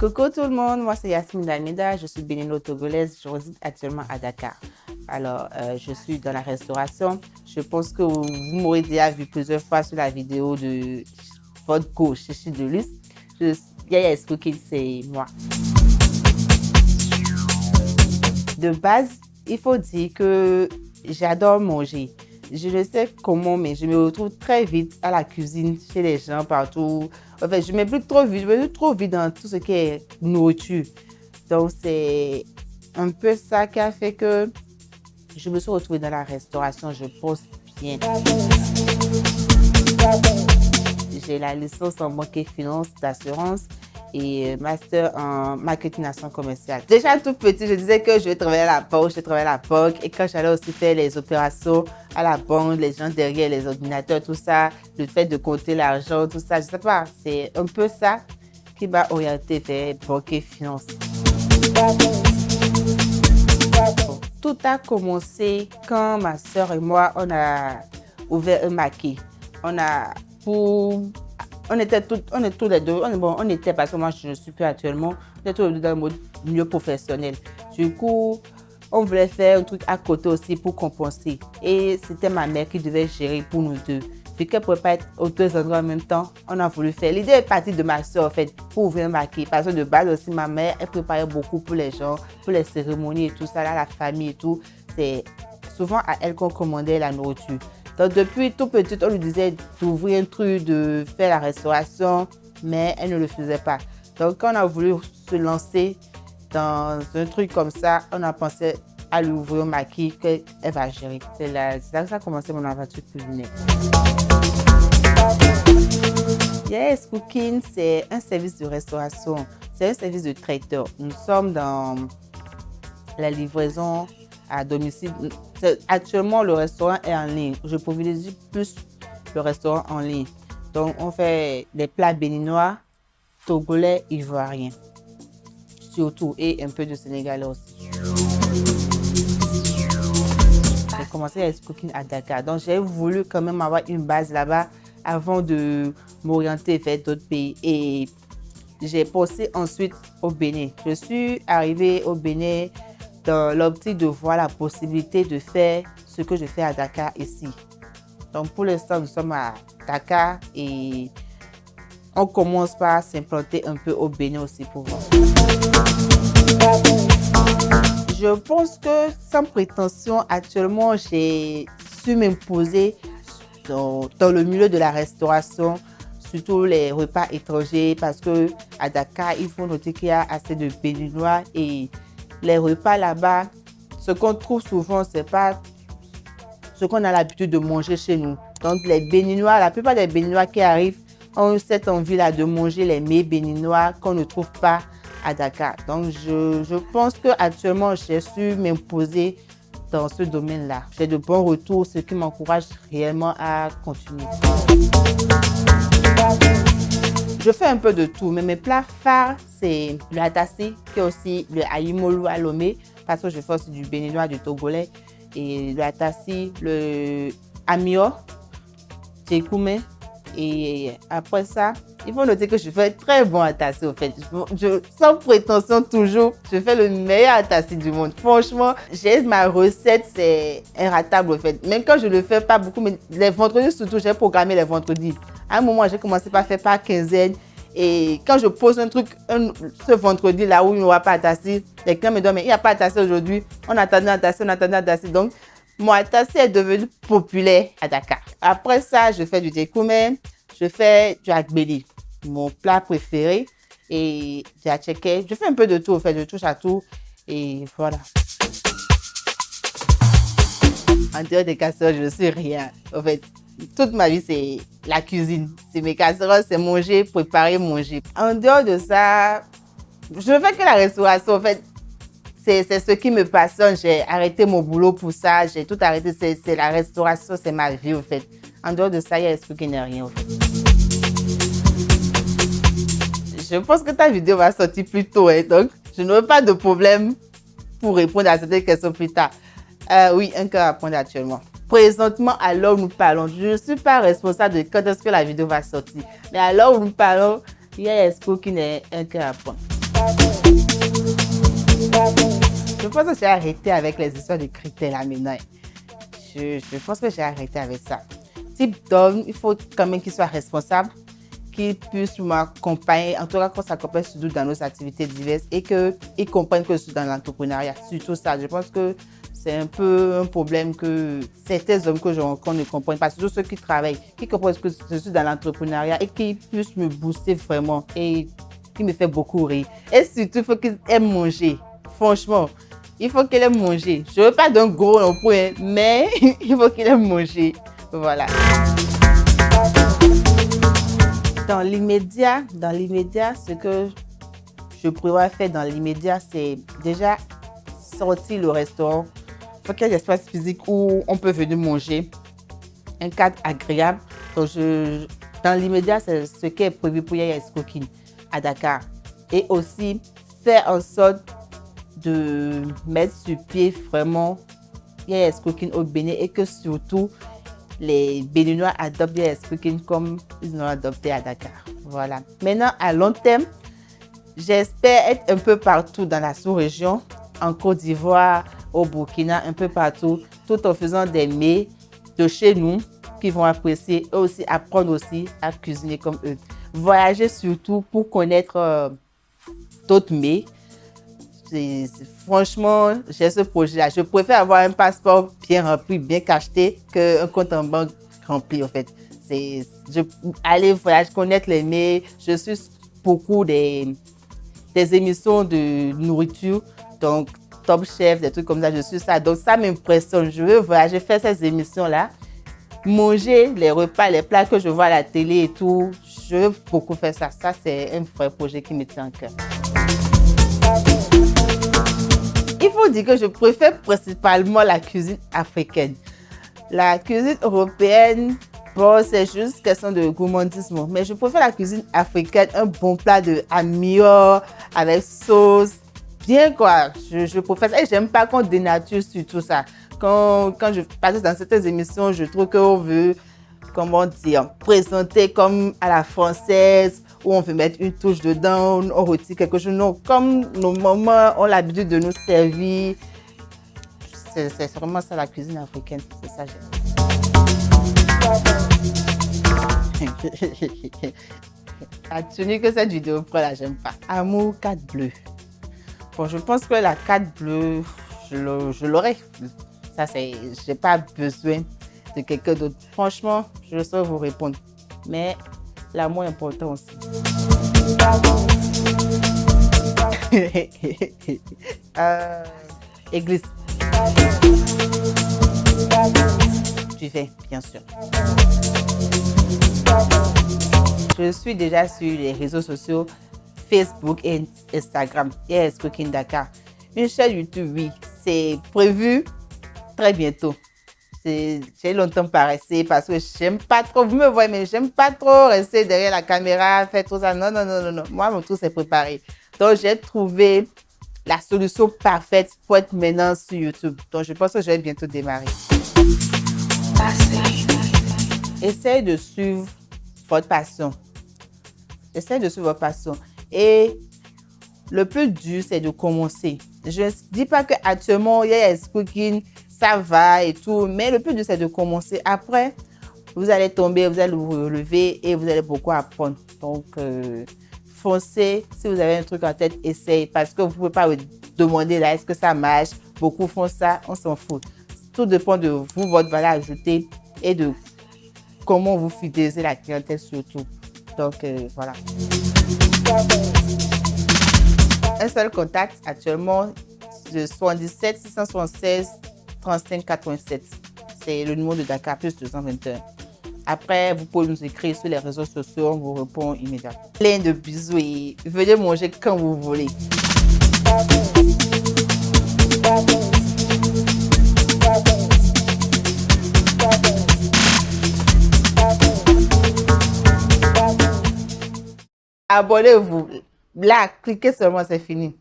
Coucou tout le monde, moi c'est Yasmine Almeida, je suis bénino-togolaise, je réside actuellement à Dakar. Alors, je suis dans la restauration. Je pense que vous m'aurez déjà vu plusieurs fois sur la vidéo de votre coach, Chichi Deluxe. Yaya's Cooking, c'est moi. De base, il faut dire que j'adore manger. Je ne sais comment, mais je me retrouve très vite à la cuisine, chez les gens, partout. En fait, je me mets trop vite dans tout ce qui est nourriture. Donc, c'est un peu ça qui a fait que je me suis retrouvée dans la restauration. Je pense bien. J'ai la licence en banque et finance d'assurance et master en marketing action commerciale. Déjà tout petit, je disais que je vais travailler à la banque, et quand j'allais aussi faire les opérations à la banque, les gens derrière les ordinateurs, tout ça, le fait de compter l'argent, tout ça, je sais pas, c'est un peu ça qui m'a orientée vers banque et finance. Tout a commencé quand ma soeur et moi, on a ouvert un maquis. On était tous les deux, on était parce que moi je ne suis plus actuellement, on était tous les deux dans le milieu professionnel. Du coup, on voulait faire un truc à côté aussi pour compenser. Et c'était ma mère qui devait gérer pour nous deux. Vu qu'elle ne pouvait pas être aux deux endroits en même temps, on a voulu faire. L'idée est partie de ma soeur en fait, pour ouvrir un maquis. Parce que de base aussi, ma mère, elle préparait beaucoup pour les gens, pour les cérémonies et tout ça, là, la famille et tout. C'est souvent à elle qu'on commandait la nourriture. Donc, depuis tout petit, on lui disait d'ouvrir un truc, de faire la restauration, mais elle ne le faisait pas. Donc, quand on a voulu se lancer dans un truc comme ça, on a pensé à lui ouvrir un maquis qu'elle va gérer. C'est là que ça a commencé mon aventure culinaire. Yaya's Cooking, c'est un service de restauration, c'est un service de traiteur. Nous sommes dans la livraison à domicile. Actuellement, le restaurant est en ligne. Je privilégie plus le restaurant en ligne. Donc, on fait des plats béninois, togolais, ivoiriens, surtout, et un peu de sénégalais aussi. J'ai commencé à être cooking à Dakar. Donc, j'ai voulu quand même avoir une base là-bas avant de m'orienter vers d'autres pays. Et j'ai passé ensuite au Bénin. Je suis arrivée au Bénin dans l'optique de voir la possibilité de faire ce que je fais à Dakar ici. Donc pour l'instant, nous sommes à Dakar et on commence par s'implanter un peu au Bénin aussi pour voir. Je pense que sans prétention, actuellement, j'ai su m'imposer dans le milieu de la restauration, surtout les repas étrangers, parce que à Dakar, il faut noter qu'il y a assez de Béninois et les repas là-bas, ce qu'on trouve souvent, ce n'est pas ce qu'on a l'habitude de manger chez nous. Donc les Béninois, la plupart des Béninois qui arrivent ont cette envie-là de manger les mets béninois qu'on ne trouve pas à Dakar. Donc je pense qu'actuellement, j'ai su m'imposer dans ce domaine-là. J'ai de bons retours, ce qui m'encourage réellement à continuer. Je fais un peu de tout, mais mes plats phares, c'est le atassi, qui est aussi le ayimolu à Lomé, parce que je fais aussi du béninois, du togolais, et le atassi, le amio, tchekoumé, et après ça, il faut noter que je fais très bon atassi, en fait. Sans prétention toujours, je fais le meilleur atassi du monde. Franchement, ma recette, c'est inratable, en fait. Même quand je ne le fais pas beaucoup, mais les vendredis surtout, j'ai programmé les vendredis. À un moment, j'ai commencé par faire par quinzaine. Et quand je pose un truc ce vendredi-là où il n'y aura pas atassi, les clients me disent, mais il n'y a pas atassi aujourd'hui. On attendait atassi. Donc, mon atassi est devenu populaire à Dakar. Après ça, je fais du tchekoumé, je fais du agbeli, mon plat préféré. Et du atcheke. Je fais un peu de tout, en fait, je touche à tout. Et voilà. En dehors des casseroles, je ne suis rien. En fait, toute ma vie, c'est la cuisine. C'est mes casseroles, c'est manger, préparer, manger. En dehors de ça, je ne fais que la restauration. En fait, c'est ce qui me passionne. J'ai arrêté mon boulot pour ça. J'ai tout arrêté. C'est la restauration, c'est ma vie, en fait. En dehors de ça, il y a l'esprit qui n'est rien, en fait. Je pense que ta vidéo va sortir plus tôt, hein, donc je n'aurai pas de problème pour répondre à cette question plus tard. Oui, un cœur à prendre actuellement. Présentement, à l'heure où nous parlons, je ne suis pas responsable de quand est-ce que la vidéo va sortir. Mais à l'heure où nous parlons, Yaya's Cooking est un cœur à prendre. Je pense que j'ai arrêté avec les histoires de critères là maintenant. Je pense que j'ai arrêté avec ça. Type d'homme, il faut quand même qu'il soit responsable, qu'il puisse m'accompagner, en tout cas qu'on s'accompagne surtout dans nos activités diverses et qu'il comprenne que je suis dans l'entrepreneuriat. Surtout ça, je pense que c'est un peu un problème que certains hommes que je rencontre ne comprennent pas, surtout ceux qui travaillent, qui comprennent que je suis dans l'entrepreneuriat et qui puissent me booster vraiment et qui me fait beaucoup rire. Et surtout, il faut qu'ils aiment manger. Franchement, il faut qu'ils aiment manger. Je ne veux pas d'un gros non plus, hein, mais il faut qu'ils aiment manger. Voilà. Dans l'immédiat, ce que je prévois faire dans l'immédiat, c'est déjà sortir le restaurant. Il faut qu'il y ait des espaces physiques où on peut venir manger. Un cadre agréable. Donc, dans l'immédiat, c'est ce qui est prévu pour Yaya Cooking à Dakar. Et aussi, faire en sorte de mettre sur pied vraiment Yaya Cooking au Bénin et que surtout, les Béninois adoptent Yaya Cooking comme ils l'ont adopté à Dakar. Voilà. Maintenant, à long terme, j'espère être un peu partout dans la sous-région, en Côte d'Ivoire, au Burkina, un peu partout, tout en faisant des mets de chez nous qui vont apprécier et aussi apprendre aussi à cuisiner comme eux. Voyager surtout pour connaître d'autres mets. Franchement, j'ai ce projet-là. Je préfère avoir un passeport bien rempli, bien cacheté, qu'un compte en banque rempli, en fait. Aller voyager, connaître les mets. Je suis beaucoup des émissions de nourriture, donc Top Chef, des trucs comme ça, je suis ça. Donc ça m'impressionne. Je veux voyager, faire ces émissions-là, manger les repas, les plats que je vois à la télé et tout. Je veux beaucoup faire ça. Ça, c'est un vrai projet qui me tient à cœur. Il faut dire que je préfère principalement la cuisine africaine. La cuisine européenne, bon, c'est juste question de gourmandisme. Mais je préfère la cuisine africaine, un bon plat de amio avec sauce. Bien quoi, je préfère ça. Et j'aime pas qu'on dénature sur tout ça. Quand je passe dans certaines émissions, je trouve qu'on veut, comment dire, présenter comme à la française, où on veut mettre une touche dedans, on retire quelque chose. Non, comme nos mamans ont l'habitude de nous servir, c'est vraiment ça la cuisine africaine. C'est ça j'aime. La tenue que cette vidéo prend là, j'aime pas. Amour 4 bleu. Bon, je pense que la 4 bleue, je l'aurais. Ça, j'ai pas besoin de quelqu'un d'autre. Franchement, je saurais vous répondre. Mais l'amour est important aussi. Église. Tu fais, bien sûr. Je suis déjà sur les réseaux sociaux Facebook et Instagram. Yaya Cooking Dakar. Une chaîne YouTube, oui, c'est prévu très bientôt. J'ai longtemps pas resté parce que j'aime pas trop, vous me voyez, mais j'aime pas trop rester derrière la caméra, faire tout ça. Non. Moi, mon truc, c'est préparé. Donc, j'ai trouvé la solution parfaite pour être maintenant sur YouTube. Donc, je pense que je vais bientôt démarrer. Essayez de suivre votre passion. Essayez de suivre votre passion. Et le plus dur, c'est de commencer. Je ne dis pas qu'actuellement, Yaya Cooking, ça va et tout, mais le plus dur, c'est de commencer. Après, vous allez tomber, vous allez vous relever et vous allez beaucoup apprendre. Donc, foncez. Si vous avez un truc en tête, essayez. Parce que vous ne pouvez pas vous demander là, est-ce que ça marche? Beaucoup font ça, on s'en fout. Tout dépend de vous, votre valeur ajoutée et de comment vous fidélisez la clientèle surtout. Donc, voilà. Un seul contact actuellement, de 77 676 35 87. C'est le numéro de Dakar, plus 221. Après, vous pouvez nous écrire sur les réseaux sociaux, on vous répond immédiatement. Plein de bisous et venez manger quand vous voulez. Abonnez-vous. Là, cliquez seulement, c'est fini.